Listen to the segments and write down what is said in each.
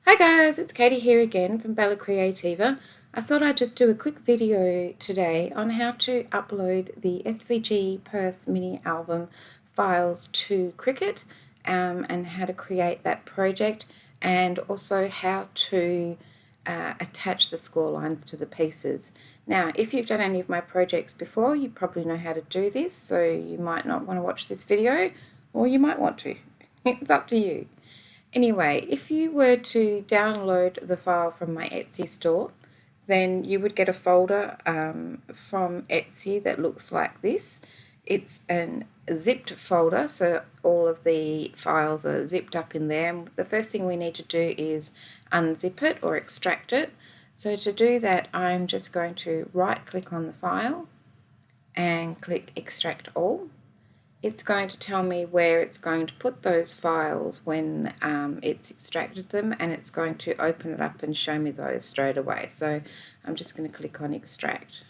Hi guys, it's Katie here again from Creativa. I thought I'd just do a quick video today on how to upload the SVG Purse mini album files to Cricut and how to create that project, and also how to attach the score lines to the pieces. Now, if you've done any of my projects before, you probably know how to do this, so you might not want to watch this video, or you might want to. It's up to you. Anyway, if you were to download the file from my Etsy store, then you would get a folder from Etsy that looks like this. It's a zipped folder, so all of the files are zipped up in there. And the first thing we need to do is unzip it or extract it. So to do that, I'm just going to right click on the file and click Extract All. It's going to tell me where it's going to put those files when it's extracted them, and it's going to open it up and show me those straight away. So I'm just going to click on Extract.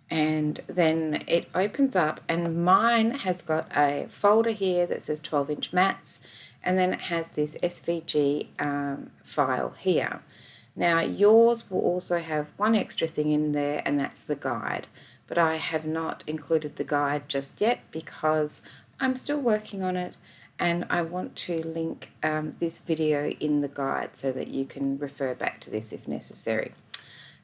And then it opens up, and mine has got a folder here that says 12-inch mats, and then it has this SVG file here. Now yours will also have one extra thing in there, and that's the guide. But I have not included the guide just yet because I'm still working on it, and I want to link this video in the guide so that you can refer back to this if necessary.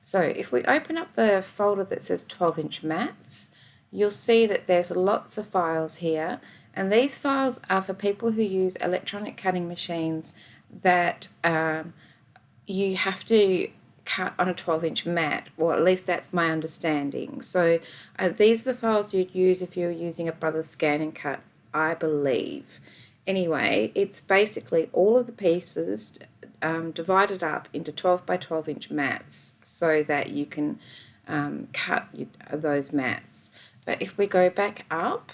So if we open up the folder that says 12-inch mats, you'll see that there's lots of files here, and these files are for people who use electronic cutting machines that you have to cut on a 12-inch mat, or at least that's my understanding. So these are the files you'd use if you're using a Brothers Scan and Cut, I believe. Anyway, it's basically all of the pieces divided up into 12 by 12-inch mats so that you can cut those mats. But if we go back up,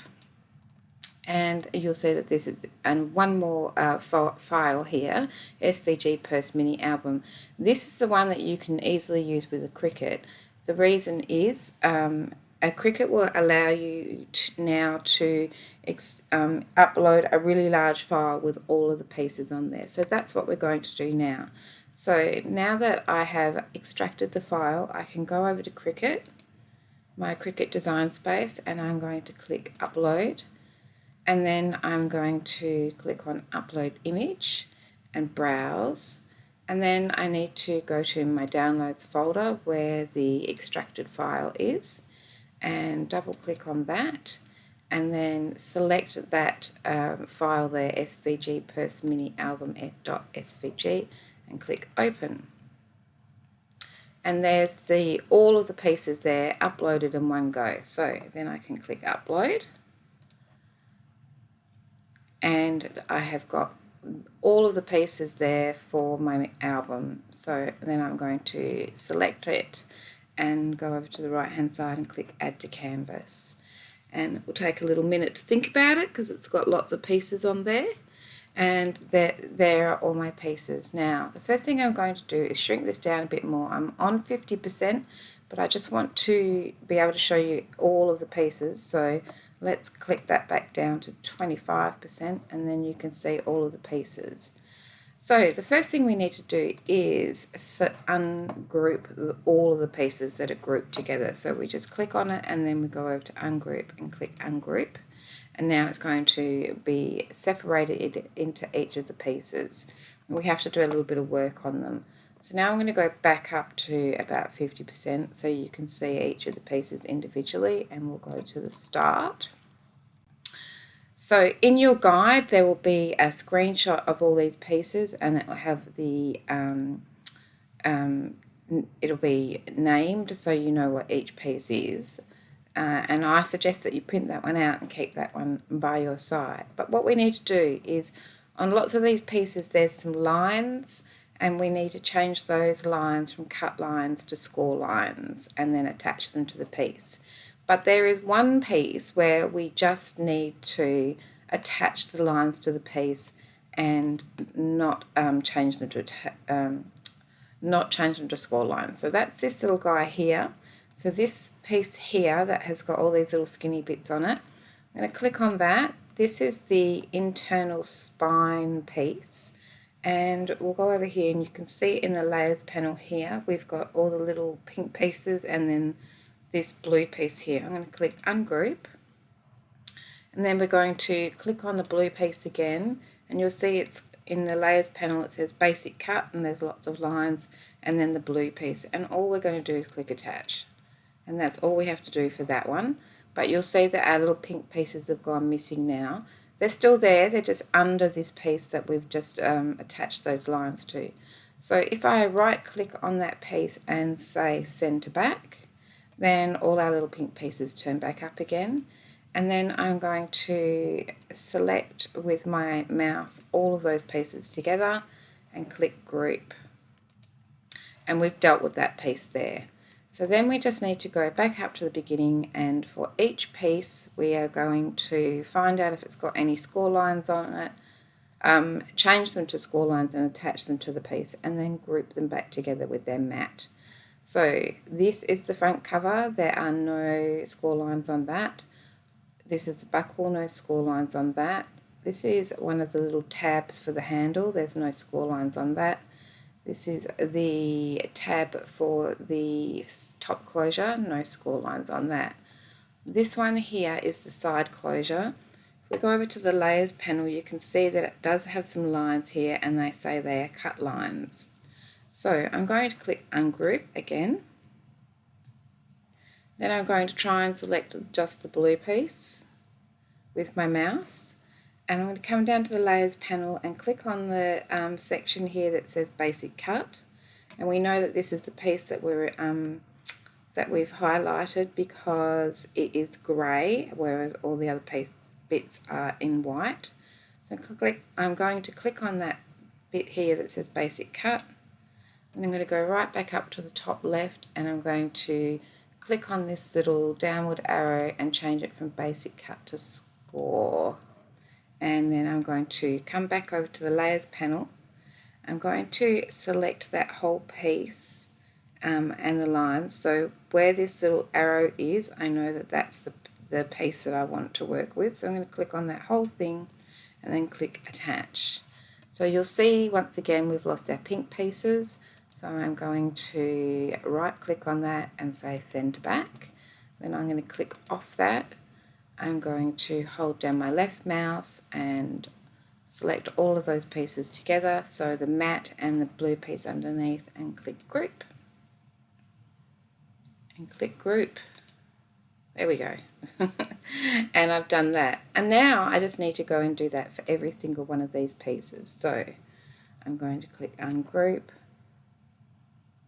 and you'll see that this is, and one more file here, SVG Purse Mini Album. This is the one that you can easily use with a Cricut. The reason is a Cricut will allow you now to upload a really large file with all of the pieces on there. So that's what we're going to do now. So now that I have extracted the file, I can go over to Cricut, my Cricut Design Space, and I'm going to click Upload. And then I'm going to click on Upload Image and Browse. And then I need to go to my Downloads folder where the extracted file is, and double click on that, and then select that file there, SVG Purse Mini Album .svg, and click Open. And there's all of the pieces there uploaded in one go. So then I can click Upload. And I have got all of the pieces there for my album. So then I'm going to select it and go over to the right hand side and click Add to Canvas. And it will take a little minute to think about it because it's got lots of pieces on there. And there are all my pieces. Now, the first thing I'm going to do is shrink this down a bit more. I'm on 50%, but I just want to be able to show you all of the pieces. So let's click that back down to 25%, and then you can see all of the pieces. So the first thing we need to do is ungroup all of the pieces that are grouped together. So we just click on it, and then we go over to Ungroup and click Ungroup. And now it's going to be separated into each of the pieces. We have to do a little bit of work on them. So now I'm going to go back up to about 50% so you can see each of the pieces individually, and we'll go to the start. So in your guide there will be a screenshot of all these pieces, and it will have the it'll be named so you know what each piece is. And I suggest that you print that one out and keep that one by your side. But what we need to do is, on lots of these pieces there's some lines, and we need to change those lines from cut lines to score lines and then attach them to the piece. But there is one piece where we just need to attach the lines to the piece and not change them to score lines. So that's this little guy here. So this piece here that has got all these little skinny bits on it, I'm going to click on that, this is the internal spine piece, and we'll go over here and you can see in the layers panel here we've got all the little pink pieces and then this blue piece here. I'm going to click Ungroup, and then we're going to click on the blue piece again, and you'll see it's in the layers panel, it says basic cut and there's lots of lines, and then the blue piece, and all we're going to do is click attach, and that's all we have to do for that one. But you'll see that our little pink pieces have gone missing now. They're still there, they're just under this piece that we've just attached those lines to. So if I right click on that piece and say send to back, then all our little pink pieces turn back up again. And then I'm going to select with my mouse all of those pieces together and click group. And we've dealt with that piece there. So then we just need to go back up to the beginning, and for each piece we are going to find out if it's got any score lines on it, change them to score lines and attach them to the piece, and then group them back together with their mat. So this is the front cover, there are no score lines on that. This is the back wall, no score lines on that. This is one of the little tabs for the handle, there's no score lines on that. This is the tab for the top closure, no score lines on that. This one here is the side closure. If we go over to the layers panel, you can see that it does have some lines here and they say they are cut lines. So I'm going to click Ungroup again. Then I'm going to try and select just the blue piece with my mouse. And I'm going to come down to the layers panel and click on the section here that says basic cut, and we know that this is the piece that we've highlighted because it is grey, whereas all the other bits are in white. So I'm going to click on that bit here that says basic cut, and I'm going to go right back up to the top left, and I'm going to click on this little downward arrow and change it from basic cut to score. And then I'm going to come back over to the layers panel. I'm going to select that whole piece and the lines. So where this little arrow is, I know that that's the piece that I want to work with. So I'm going to click on that whole thing and then click attach. So you'll see once again we've lost our pink pieces. So I'm going to right click on that and say send back. Then I'm going to click off that. I'm going to hold down my left mouse and select all of those pieces together, so the mat and the blue piece underneath, and click group. And click group. There we go. And I've done that. And now I just need to go and do that for every single one of these pieces. So I'm going to click Ungroup.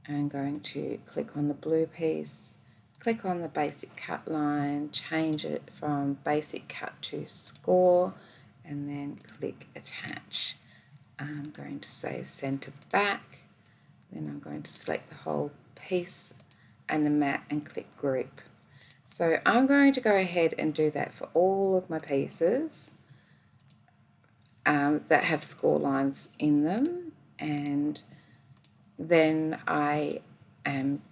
I'm going to click on the blue piece. Click on the basic cut line, change it from basic cut to score, and then click attach. I'm going to say center back, then I'm going to select the whole piece and the mat and click group. So I'm going to go ahead and do that for all of my pieces that have score lines in them, and then I am,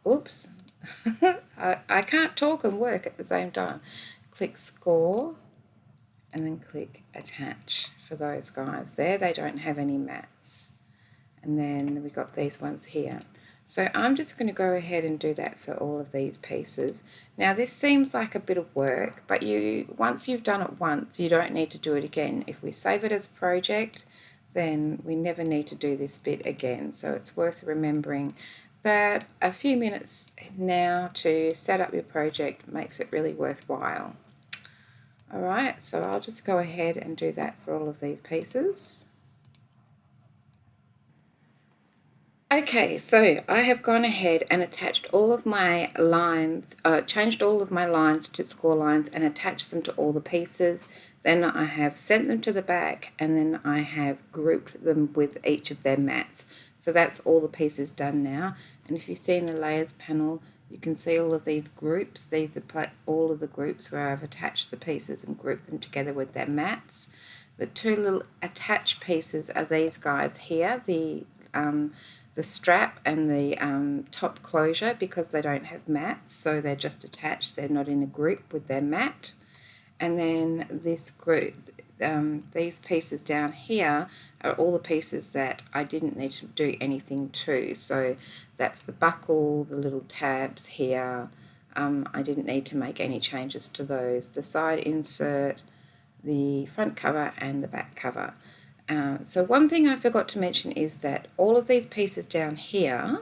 oops, I can't talk and work at the same time. Click score and then click attach for those guys there. They don't have any mats. And then we got these ones here. So I'm just going to go ahead and do that for all of these pieces. Now this seems like a bit of work, but once you've done it once, you don't need to do it again. If we save it as a project, then we never need to do this bit again. So it's worth remembering that a few minutes now to set up your project makes it really worthwhile. Alright, so I'll just go ahead and do that for all of these pieces. Okay, so I have gone ahead and attached all of my lines, changed all of my lines to score lines and attached them to all the pieces. Then I have sent them to the back, and then I have grouped them with each of their mats. So that's all the pieces done now. And if you see in the layers panel, you can see all of these groups. These are all of the groups where I've attached the pieces and grouped them together with their mats. The two little attached pieces are these guys here, the strap and the top closure, because they don't have mats, so they're just attached. They're not in a group with their mat. and then this group, these pieces down here are all the pieces that I didn't need to do anything to. So that's the buckle, the little tabs here. I didn't need to make any changes to those. The side insert, the front cover and the back cover. So one thing I forgot to mention is that all of these pieces down here,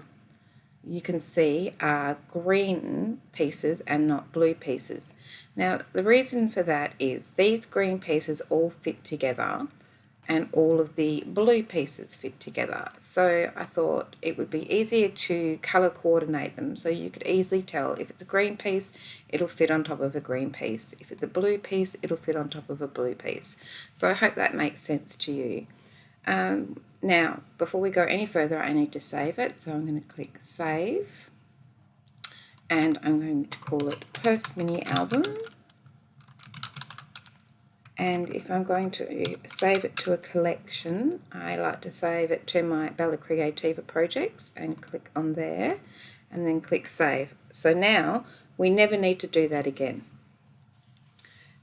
you can see, are green pieces and not blue pieces. Now the reason for that is these green pieces all fit together and all of the blue pieces fit together. So I thought it would be easier to colour coordinate them, so you could easily tell if it's a green piece, it'll fit on top of a green piece. If it's a blue piece, it'll fit on top of a blue piece. So I hope that makes sense to you. Now, before we go any further, I need to save it. So I'm going to click Save, and I'm going to call it Purse Mini Album. And if I'm going to save it to a collection, I like to save it to my Bella Creativa projects and click on there and then click Save. So now we never need to do that again.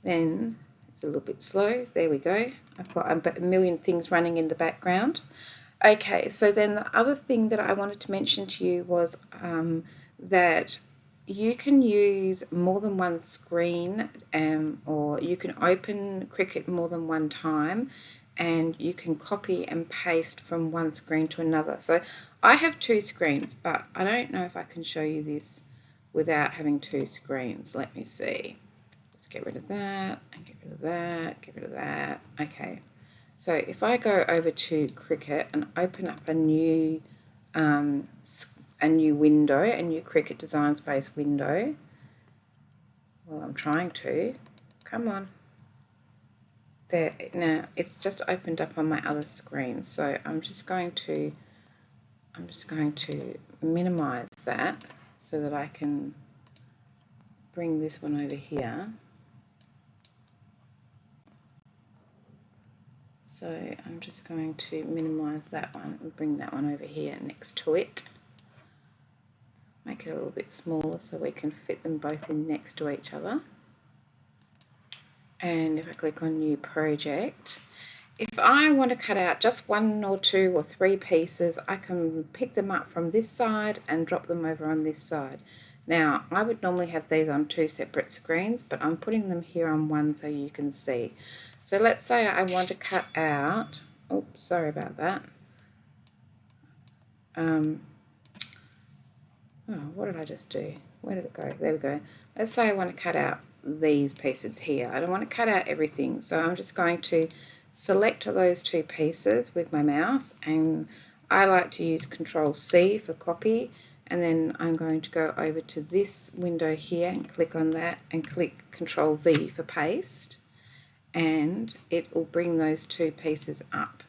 Then it's a little bit slow. There we go. I've got a million things running in the background. Okay, so then the other thing that I wanted to mention to you was that you can use more than one screen, or you can open Cricut more than one time, and you can copy and paste from one screen to another. So I have two screens, but I don't know if I can show you this without having two screens. Let me see. Let's get rid of that, and get rid of that, get rid of that. Okay, so if I go over to Cricut and open up a new window, a new Cricut Design Space window. Well, I'm trying to. Come on. There. Now it's just opened up on my other screen. So I'm just going to minimize that so that I can bring this one over here. So I'm just going to minimize that one and bring that one over here next to it. Make it a little bit smaller so we can fit them both in next to each other. And if I click on New Project, if I want to cut out just one or two or three pieces, I can pick them up from this side and drop them over on this side. Now, I would normally have these on two separate screens, but I'm putting them here on one so you can see. So let's say I want to cut out, oops, sorry about that. Oh, what did I just do? Where did it go? There we go. Let's say I want to cut out these pieces here. I don't want to cut out everything, so I'm just going to select those two pieces with my mouse, and I like to use Control-C for copy, and then I'm going to go over to this window here and click on that and click Control-V for paste, and it will bring those two pieces up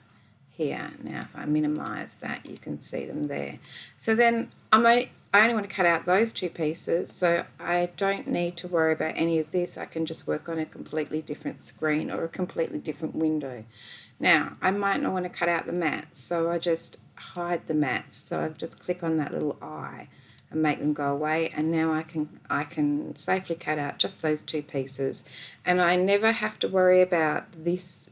here. Now if I minimize that, you can see them there. So then I only want to cut out those two pieces, so I don't need to worry about any of this. I can just work on a completely different screen or a completely different window. Now I might not want to cut out the mats, so I just hide the mats. So I just click on that little eye and make them go away, and now I can safely cut out just those two pieces, and I never have to worry about this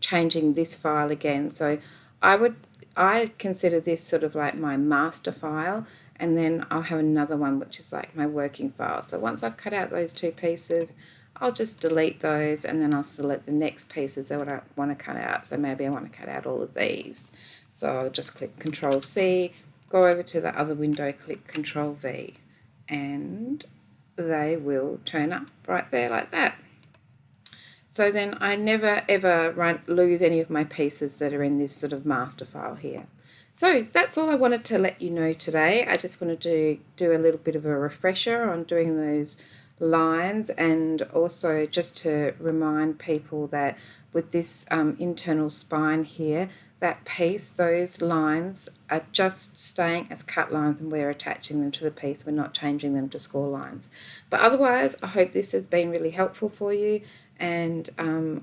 changing this file again. So I consider this sort of like my master file, and then I'll have another one which is like my working file. So once I've cut out those two pieces, I'll just delete those, and then I'll select the next pieces that I want to cut out. So maybe I want to cut out all of these. So I'll just click Control-C, go over to the other window, click Control-V, and they will turn up right there like that. So then I never ever lose any of my pieces that are in this sort of master file here. So that's all I wanted to let you know today. I just wanted to do a little bit of a refresher on doing those lines, and also just to remind people that with this internal spine here, that piece, those lines are just staying as cut lines, and we're attaching them to the piece. We're not changing them to score lines. But otherwise, I hope this has been really helpful for you, and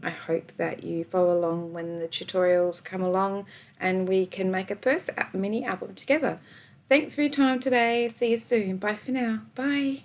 I hope that you follow along when the tutorials come along and we can make a purse mini album together. Thanks for your time today. See you soon. Bye for now. Bye.